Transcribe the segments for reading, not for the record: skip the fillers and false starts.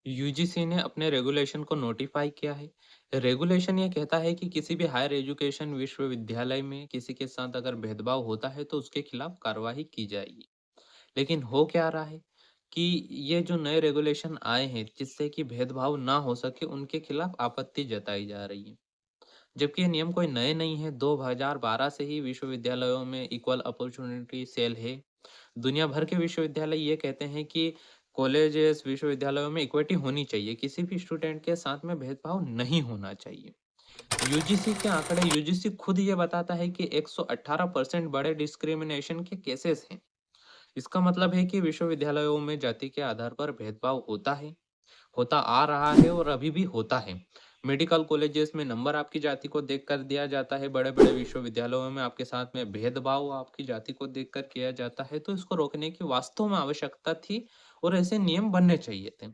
UGC ने अपने regulation को नोटिफाई किया है। रेगुलेशन ये कहता है कि किसी भी हायर एजुकेशन विश्वविद्यालय में किसी के साथ अगर भेदभाव होता है तो उसके खिलाफ कार्रवाई की जाएगी। लेकिन हो क्या रहा है कि ये जो नए रेगुलेशन आए हैं जिससे कि भेदभाव ना हो सके उनके खिलाफ आपत्ति जताई जा रही है। जबकि ये नियम कोई नए नहीं है, 2012 से ही विश्वविद्यालयों में इक्वल अपॉर्चुनिटी सेल है। दुनिया भर के विश्वविद्यालय ये कहते हैं कि कॉलेजेस, विश्वविद्यालयों में इक्विटी होनी चाहिए, किसी भी स्टूडेंट के साथ में भेदभाव नहीं होना चाहिए। यूजीसी के आंकड़े, यूजीसी खुद ये बताता है कि 118% बड़े डिस्क्रिमिनेशन के केसेस हैं। इसका मतलब है कि विश्वविद्यालयों में जाति के आधार पर भेदभाव होता है, होता आ रहा है और अभी भी होता है। मेडिकल कॉलेजेस में नंबर आपकी जाति को देखकर दिया जाता है, बड़े-बड़े विश्वविद्यालयों में आपके साथ में भेदभाव आपकी जाति को देखकर किया जाता है, तो इसको रोकने की वास्तव में आवश्यकता थी और ऐसे नियम बनने चाहिए थे।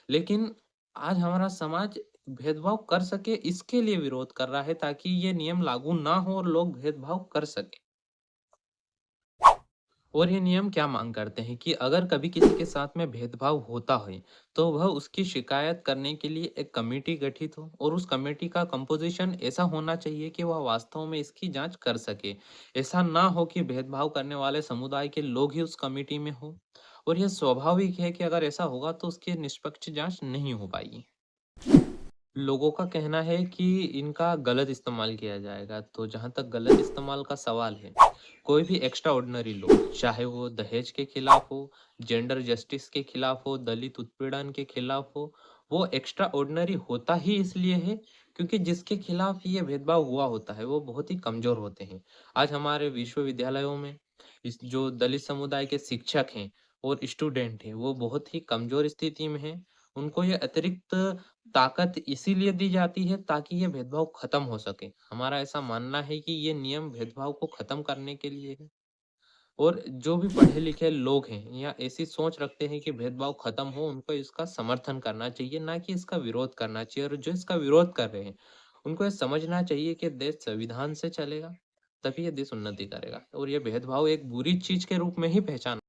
लेकिन आज हमारा समाज भेदभाव कर सके इसके लिए विरोध कर रहा है ताकि ये नियम लागू ना हो और लोग भेदभाव कर सकें। और ये नियम क्या मांग करते हैं कि अगर कभी किसी के साथ में भेदभाव होता है, तो वह उसकी शिकायत करने के लिए एक कमेटी गठित हो और उस कमेटी का कंपोजिशन ऐसा होना चाहिए कि वह वास्तव में इसकी जांच कर सके। ऐसा ना हो कि भेदभाव करने वाले समुदाय के लोग ही उस कमेटी में हो और यह स्वाभाविक है कि अगर ऐसा होगा तो उसकी निष्पक्ष जांच नहीं हो पाएगी। लोगों का कहना है कि इनका गलत इस्तेमाल किया जाएगा, तो जहाँ तक गलत इस्तेमाल का सवाल है, कोई भी एक्स्ट्रा ऑर्डिनरी लॉ, चाहे वो दहेज के खिलाफ हो, जेंडर जस्टिस के खिलाफ हो, दलित उत्पीड़न के खिलाफ हो, वो एक्स्ट्रा ऑर्डिनरी होता ही इसलिए है क्योंकि जिसके खिलाफ ये भेदभाव हुआ होता है, वो बहुत ही कमज़ोर होते हैं। आज हमारे विश्वविद्यालयों में इस जो दलित समुदाय के शिक्षक हैं और स्टूडेंट हैं, वो बहुत ही कमज़ोर स्थिति में हैं। उनको ये अतिरिक्त ताकत इसीलिए दी जाती है ताकि ये भेदभाव खत्म हो सके। हमारा ऐसा मानना है कि ये नियम भेदभाव को खत्म करने के लिए है और जो भी पढ़े-लिखे लोग हैं या ऐसी सोच रखते हैं कि भेदभाव खत्म हो, उनको इसका समर्थन करना चाहिए, ना कि इसका विरोध करना चाहिए और जो इसका विरोध कर रहे हैं, उनको ये समझना चाहिए कि देश संविधान से चलेगा, तभी ये देश उन्नति करेगा और ये भेदभाव एक बुरी चीज़ के रूप में ही पहचाना